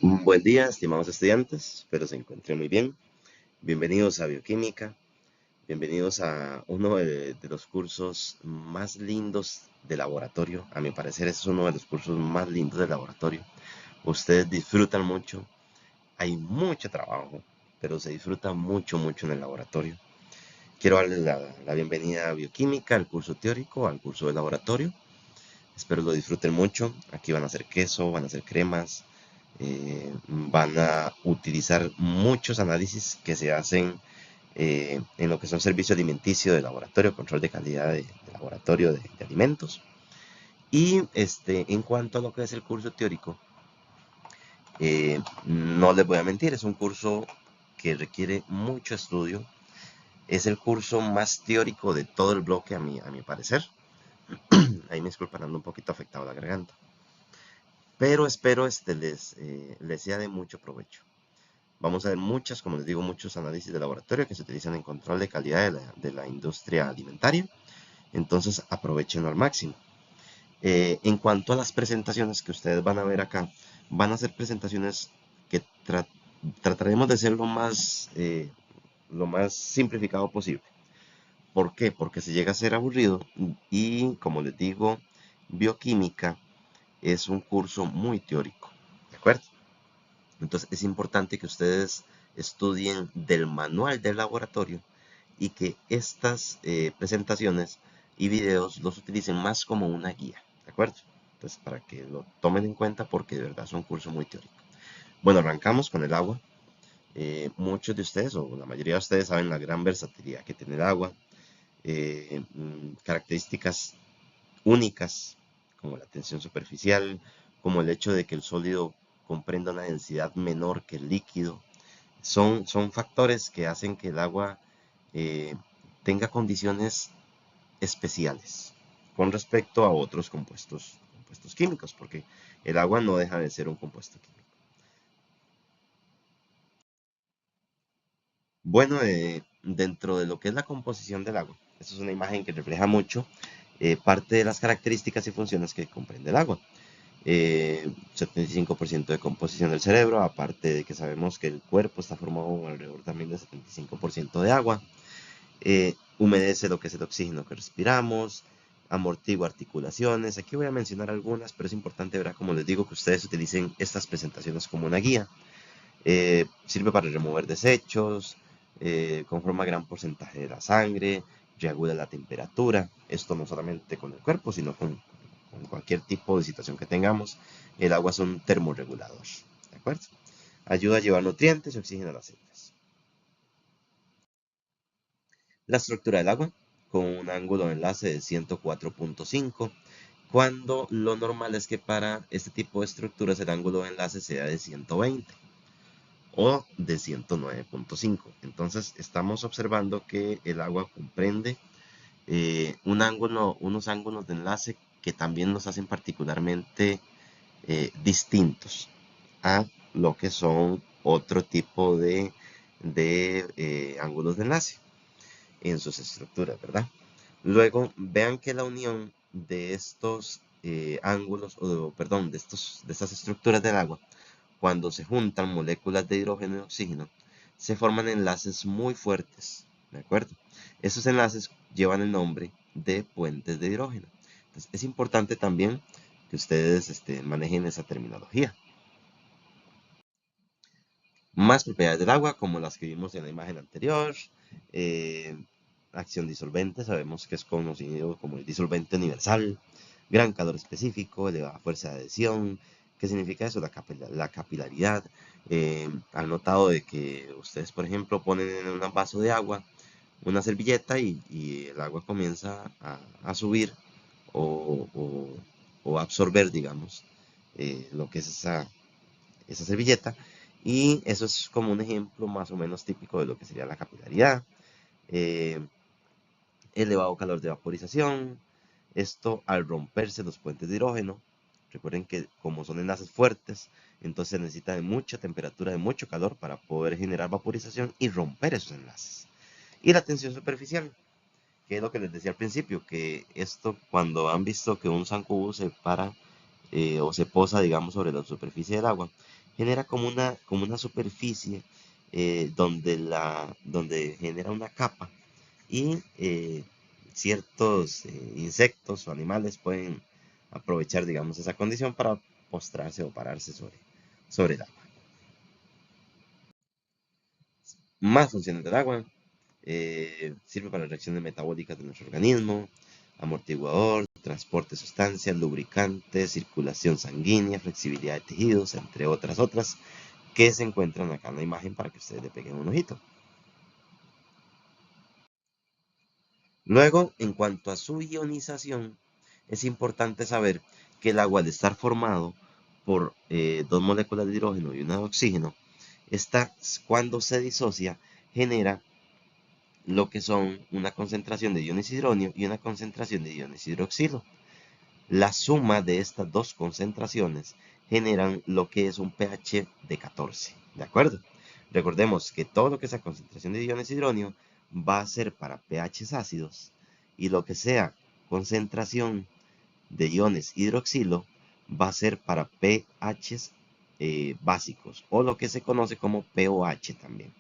Buen día, estimados estudiantes, espero se encuentren muy bien. Bienvenidos a Bioquímica, bienvenidos a uno de los cursos más lindos de laboratorio. A mi parecer, es uno de los cursos más lindos de laboratorio. Ustedes disfrutan mucho, hay mucho trabajo, pero se disfruta mucho, mucho en el laboratorio. Quiero darles la bienvenida a Bioquímica, al curso teórico, al curso de laboratorio. Espero lo disfruten mucho. Aquí van a hacer queso, van a hacer cremas, van a utilizar muchos análisis que se hacen en lo que son servicio alimenticio de laboratorio, control de calidad de laboratorio de alimentos. Y en cuanto a lo que es el curso teórico, no les voy a mentir, es un curso que requiere mucho estudio. Es el curso más teórico de todo el bloque a mi parecer. Ahí me disculpan, ando un poquito afectado la garganta. Pero espero les sea de mucho provecho. Vamos a ver como les digo, muchos análisis de laboratorio que se utilizan en control de calidad de la industria alimentaria. Entonces, aprovechenlo al máximo. En cuanto a las presentaciones que ustedes van a ver acá, van a ser presentaciones que trataremos de ser lo más simplificado posible. ¿Por qué? Porque se llega a ser aburrido y, como les digo, bioquímica es un curso muy teórico. ¿De acuerdo? Entonces es importante que ustedes estudien del manual del laboratorio y que estas presentaciones y videos los utilicen más como una guía, ¿de acuerdo? Entonces para que lo tomen en cuenta porque de verdad es un curso muy teórico. Bueno, arrancamos con el agua. Muchos de ustedes o la mayoría de ustedes saben la gran versatilidad que tiene el agua, características únicas como la tensión superficial, como el hecho de que el sólido comprenda una densidad menor que el líquido. Son factores que hacen que el agua eh, tenga condiciones especiales con respecto a otros compuestos químicos, porque el agua no deja de ser un compuesto químico. Bueno, dentro de lo que es la composición del agua, esta es una imagen que refleja mucho parte de las características y funciones que comprende el agua. 75% de composición del cerebro, aparte de que sabemos que el cuerpo está formado alrededor también de 75% de agua. Humedece lo que es el oxígeno que respiramos, amortigua articulaciones. Aquí voy a mencionar algunas, pero es importante, ¿verdad? Como les digo, que ustedes utilicen estas presentaciones como una guía. Sirve para remover desechos, conforma gran porcentaje de la sangre, regula la temperatura. Esto no solamente con el cuerpo, sino con cualquier tipo de situación que tengamos. El agua es un termorregulador, ¿de acuerdo? Ayuda a llevar nutrientes y oxígeno a las células. La estructura del agua, con un ángulo de enlace de 104.5, cuando lo normal es que para este tipo de estructuras el ángulo de enlace sea de 120 o de 109.5. Entonces estamos observando que el agua comprende unos ángulos de enlace que también nos hacen particularmente distintos a lo que son otro tipo de ángulos de enlace en sus estructuras, ¿verdad? Luego, vean que la unión de estos ángulos, o perdón, de estas estructuras del agua, cuando se juntan moléculas de hidrógeno y oxígeno, se forman enlaces muy fuertes, ¿de acuerdo? Esos enlaces llevan el nombre de puentes de hidrógeno. Entonces, es importante también que ustedes manejen esa terminología. Más propiedades del agua, como las que vimos en la imagen anterior. eh, Acción disolvente, sabemos que es conocido como el disolvente universal. Gran calor específico, elevada fuerza de adhesión. ¿Qué significa eso? La capilaridad. Han notado de que ustedes, por ejemplo, ponen en un vaso de agua una servilleta y el agua comienza a subir o, o, o absorber, digamos, lo que es esa servilleta. Y eso es como un ejemplo más o menos típico de lo que sería la capilaridad. Eh, Elevado calor de vaporización. Esto al romperse los puentes de hidrógeno. Recuerden que como son enlaces fuertes, entonces se necesita de mucha temperatura, de mucho calor para poder generar vaporización y romper esos enlaces. Y la tensión superficial, que es lo que les decía al principio, que esto cuando han visto que un zancudo se para o se posa, digamos, sobre la superficie del agua, genera como una superficie donde genera una capa y ciertos insectos o animales pueden aprovechar, digamos, esa condición para postrarse o pararse sobre el agua. Más funciones del agua. Sirve para reacciones metabólicas de nuestro organismo, amortiguador, transporte de sustancias, lubricante, circulación sanguínea, flexibilidad de tejidos, entre otras que se encuentran acá en la imagen para que ustedes le peguen un ojito. Luego, en cuanto a su ionización, es importante saber que el agua, al estar formado por dos moléculas de hidrógeno y una de oxígeno, cuando se disocia, genera lo que son una concentración de iones hidronio y una concentración de iones hidroxilo. La suma de estas dos concentraciones generan lo que es un pH de 14, ¿de acuerdo? Recordemos que todo lo que sea concentración de iones hidronio va a ser para pHs ácidos y lo que sea concentración de iones hidroxilo va a ser para pHs básicos o lo que se conoce como pOH también.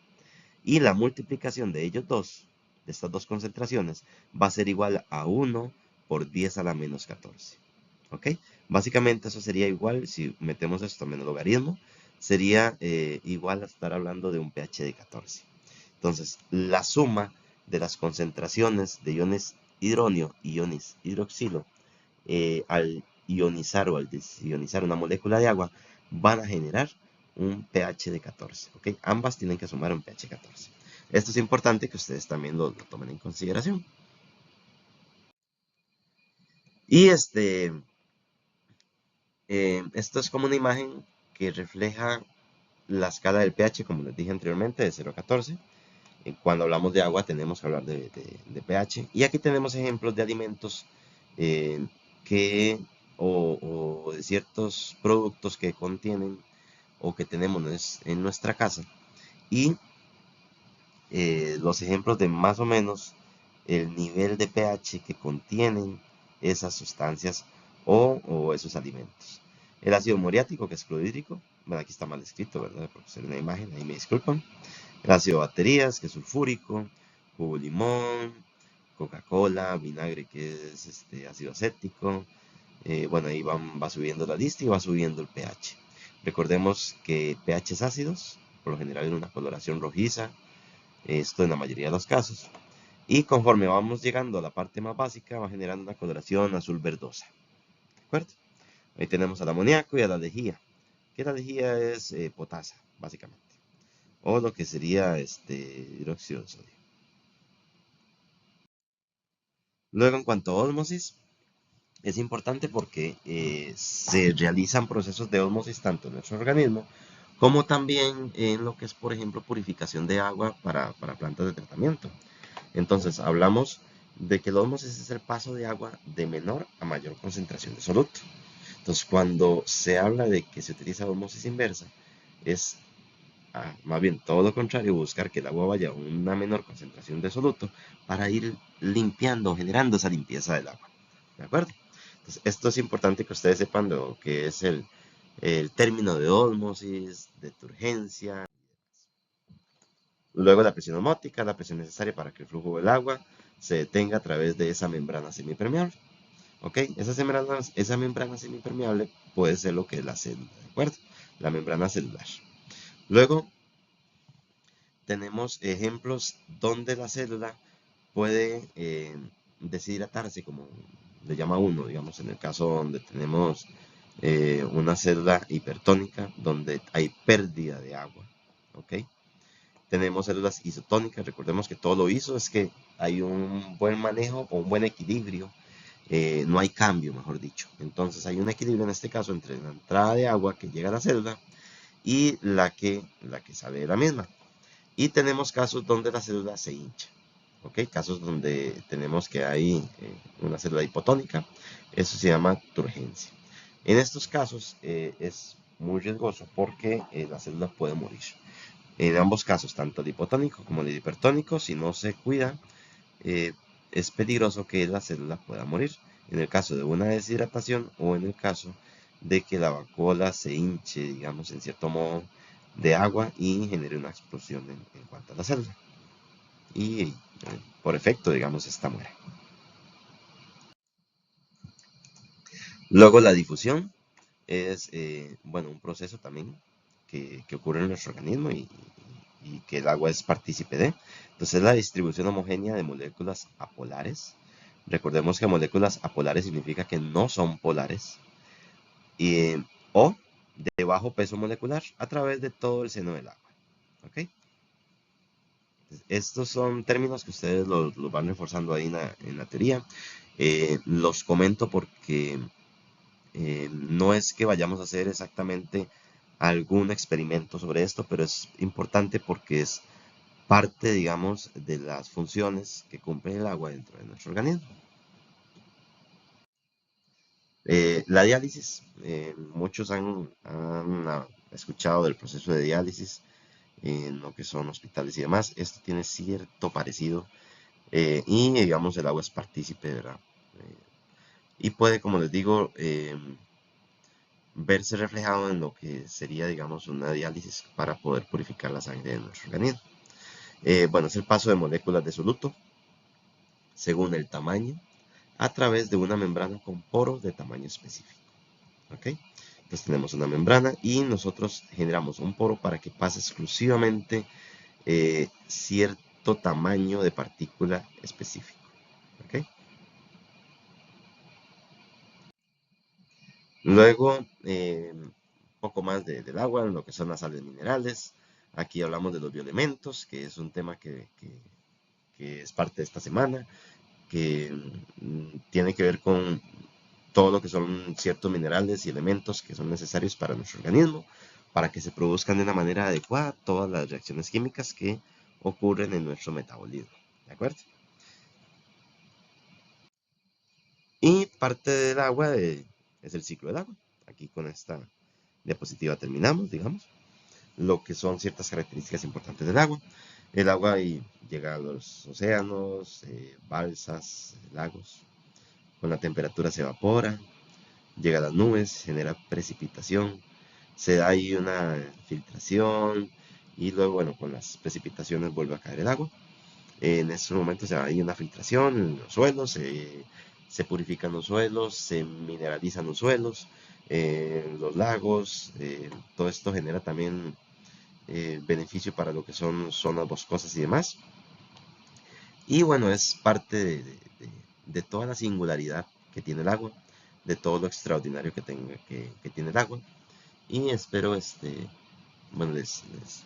Y la multiplicación de ellos dos, de estas dos concentraciones, va a ser igual a 1 por 10 a la menos 14. ¿Ok? Básicamente eso sería igual, si metemos esto en el logaritmo, sería igual a estar hablando de un pH de 14. Entonces, la suma de las concentraciones de iones hidronio y iones hidroxilo al ionizar o al desionizar una molécula de agua van a generar un pH de 14. ¿Ok? Ambas tienen que sumar un pH 14. Esto es importante que ustedes también lo tomen en consideración. Y esto es como una imagen que refleja la escala del pH, como les dije anteriormente, de 0 a 14. Cuando hablamos de agua tenemos que hablar de pH. Y aquí tenemos ejemplos de alimentos eh, que, o de ciertos productos que contienen o que tenemos en nuestra casa. Y los ejemplos de más o menos el nivel de pH que contienen esas sustancias o esos alimentos. El ácido muriático, que es clorhídrico, bueno, aquí está mal escrito, ¿verdad? Porque es una imagen, ahí me disculpan. El ácido de baterías, que es sulfúrico, jugo de limón, Coca-Cola, vinagre, que es ácido acético. Bueno, ahí va subiendo la lista y va subiendo el pH. Recordemos que pHs ácidos, por lo general en una coloración rojiza, esto en la mayoría de los casos. Y conforme vamos llegando a la parte más básica, va generando una coloración azul verdosa. ¿De acuerdo? Ahí tenemos al amoníaco y a la lejía. Que la lejía es potasa, básicamente. O lo que sería hidróxido de sodio. Luego, en cuanto a ósmosis, es importante porque se realizan procesos de ósmosis tanto en nuestro organismo como también en lo que es, por ejemplo, purificación de agua para plantas de tratamiento. Entonces, hablamos de que la ósmosis es el paso de agua de menor a mayor concentración de soluto. Entonces, cuando se habla de que se utiliza ósmosis inversa, es más bien todo lo contrario, buscar que el agua vaya a una menor concentración de soluto para ir limpiando, generando esa limpieza del agua. ¿De acuerdo? Entonces, esto es importante que ustedes sepan de lo que es el término de ósmosis, de turgencia. Luego la presión osmótica, la presión necesaria para que el flujo del agua se detenga a través de esa membrana semipermeable. ¿Ok? Esa membrana semipermeable puede ser lo que es la célula, ¿de acuerdo? La membrana celular. Luego tenemos ejemplos donde la célula puede deshidratarse, como le llama uno, digamos, en el caso donde tenemos una célula hipertónica, donde hay pérdida de agua. ¿Ok? Tenemos células isotónicas, recordemos que todo lo iso es que hay un buen manejo o un buen equilibrio, no hay cambio, mejor dicho. Entonces hay un equilibrio en este caso entre la entrada de agua que llega a la célula y la que sale de la misma. Y tenemos casos donde la célula se hincha. ¿Ok? Casos donde tenemos que hay una célula hipotónica, eso se llama turgencia. En estos casos es muy riesgoso porque la célula puede morir. En ambos casos, tanto el hipotónico como el hipertónico, si no se cuida, eh, es peligroso que la célula pueda morir. En el caso de una deshidratación o en el caso de que la vacuola se hinche, digamos, en cierto modo de agua y genere una explosión en cuanto a la célula. Y por efecto, digamos, esta muere. Luego la difusión es, bueno, un proceso también que ocurre en nuestro organismo y que el agua es partícipe de. Entonces, la distribución homogénea de moléculas apolares. Recordemos que moléculas apolares significa que no son polares. Y, o de bajo peso molecular a través de todo el seno del agua. ¿Ok? Estos son términos que ustedes los van reforzando ahí en la teoría. Los comento porque no es que vayamos a hacer exactamente algún experimento sobre esto, pero es importante porque es parte, digamos, de las funciones que cumple el agua dentro de nuestro organismo. La diálisis, muchos han escuchado del proceso de diálisis en lo que son hospitales y demás. Esto tiene cierto parecido y, digamos, el agua es partícipe, ¿verdad? Y puede, como les digo, verse reflejado en lo que sería, digamos, una diálisis para poder purificar la sangre de nuestro organismo. Bueno, es el paso de moléculas de soluto según el tamaño a través de una membrana con poros de tamaño específico. ¿Ok? Entonces tenemos una membrana y nosotros generamos un poro para que pase exclusivamente cierto tamaño de partícula específico. ¿Ok? Luego, poco más del agua, en lo que son las sales minerales. Aquí hablamos de los bioelementos, que es un tema que es parte de esta semana, que tiene que ver con todo lo que son ciertos minerales y elementos que son necesarios para nuestro organismo, para que se produzcan de una manera adecuada todas las reacciones químicas que ocurren en nuestro metabolismo. ¿De acuerdo? Y parte del agua es el ciclo del agua. Aquí con esta diapositiva terminamos, digamos, lo que son ciertas características importantes del agua. El agua llega a los océanos, balsas, lagos. Con la temperatura se evapora, llega a las nubes, genera precipitación, se da ahí una filtración y luego, bueno, con las precipitaciones vuelve a caer el agua. En estos momentos se da ahí una filtración en los suelos, se purifican los suelos, se mineralizan los suelos, los lagos, todo esto genera también beneficio para lo que son zonas boscosas y demás. Y bueno, es parte de toda la singularidad que tiene el agua, de todo lo extraordinario que tiene el agua. Y espero, bueno,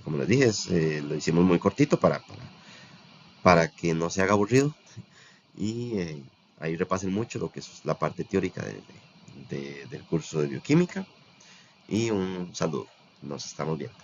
como les dije, lo hicimos muy cortito para que no se haga aburrido. Y ahí repasen mucho lo que es la parte teórica del curso de bioquímica. Y un saludo, nos estamos viendo.